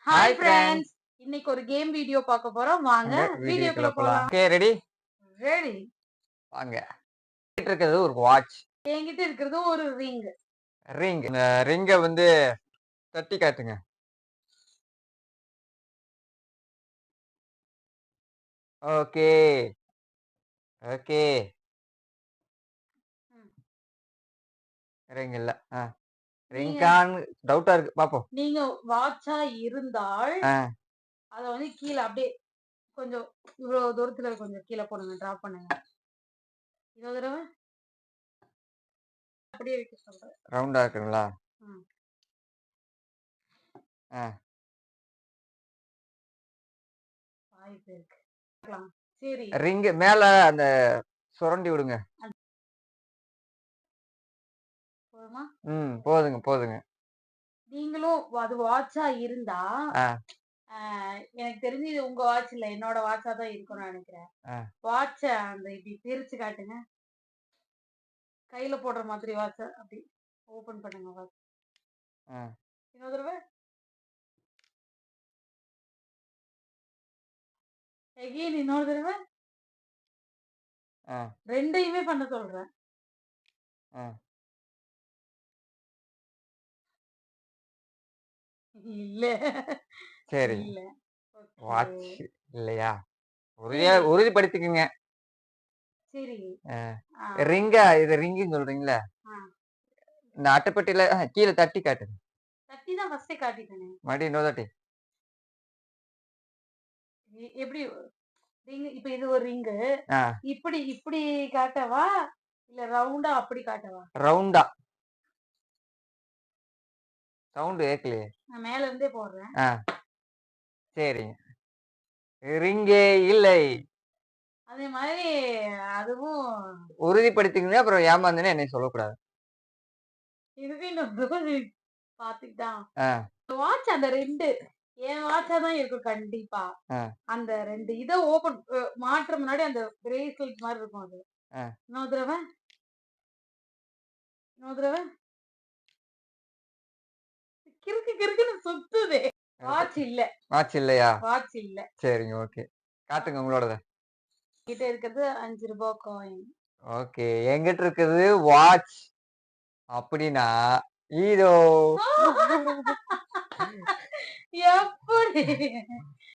Hi hi friends. Friends. இன்னைக்கு ஒரு game video பார்க்க போறோம். வாங்க வீடியோக்குள்ள போலாம். Okay ready? ரெடி. வாங்க. என்கிட்ட இருக்கிறது ஒரு வாட்ச். என்கிட்ட இருக்கிறது ஒரு ரிங். ரிங். இந்த ரிங்க வந்து தட்டி காட்டுங்க. ஓகே. ஓகே. ரிங் இல்ல. ரிங்கான் டவுட்டா இருக்கு. பாப்போம். நீங்க வாட்சா இருந்தால் அத வந்து கீழ அப்படியே கொஞ்சம் இவ்வளவு தூரத்துல கொஞ்சம் கீழ போடுங்க. டிராப் பண்ணுங்க. இன்னொரு தடவை அப்படியே வைக்க சொல்றேன். ரவுண்டா இருக்குங்களா? வாய்ப்பு இருக்கு. சரி. ரிங் மேல அந்த சுரண்டி விடுங்க. போதுமா? போதுங்க போதுங்க. நீங்களும் அது வாட்சா இருந்தா எனக்கு தெரிஞ்சு இது உங்க வாட்ச் இல்ல, என்னோட வாட்சா தான் இருக்கும்னு நினைக்கிறேன். வாட்ச அந்த இப்படி பிரிச்சு காட்டுங்க. கையில போடுற மாதிரி வாட்ச அப்படி ஓபன் பண்ணுங்க. வாட்ச் இன்னொரு தடவை எகைன் இன்னொரு தடவை ரெண்டையுமே பண்ண சொல்றேன். இல்ல சரி. இல்ல வாட்ச் இல்லையா? உறுதிப்படுத்திக்கங்க. சரி. ரிங்கா இது ரிங்குன்னு சொல்றீங்களா? இந்த அட்டைப்பெட்டியில கீழே தட்டி காட்டுங்க. தட்டி தான் ஃபர்ஸ்டே காட்டிட்டேனே. மறுபடியும் இன்னொரு தாட்டி. எப்படி ரிங்? இப்ப இது ஒரு ரிங்கு. இப்படி இப்படி காட்டவா இல்ல ரவுண்டா அப்படி காட்டவா? ரவுண்டா. சவுண்ட் கேட்கலையே. நான் மேல இருந்தே போடுறேன். சரிங்க. ரிங்கே இல்லை. அதே மாதிரி அதுவும் உறுதிப்படுத்திக்கங்க. அப்புறம் ஏமாந்தேன்னு என்னை சொல்லக்கூடாது. இதுக்கு இன்னொரு பாத்துக்கிட்டான். வாட்ச் அந்த ரெண்டு என் வாட்சா தான் இருக்கும் கண்டிப்பா. அந்த ரெண்டு இதை ஓபன் மாற்ற முன்னாடி அந்த பிரேஸ்லெட் மாதிரி இருக்கும். அது இன்னொரு தடவை கிறுக்கு கிறுக்குன்னு சுத்துதே. வாட்ச் இல்ல. வாட்ச் இல்லையா? வாட்ச் இல்ல. சரிங்க. ஓகே, காட்டுங்க உங்களோடத. கிட்ட இருக்கிறது 5 ரூபாய் காயின். ஓகே, என்கிட்ட இருக்குது வாட்ச். அப்படின்னா இதோ. எப்படி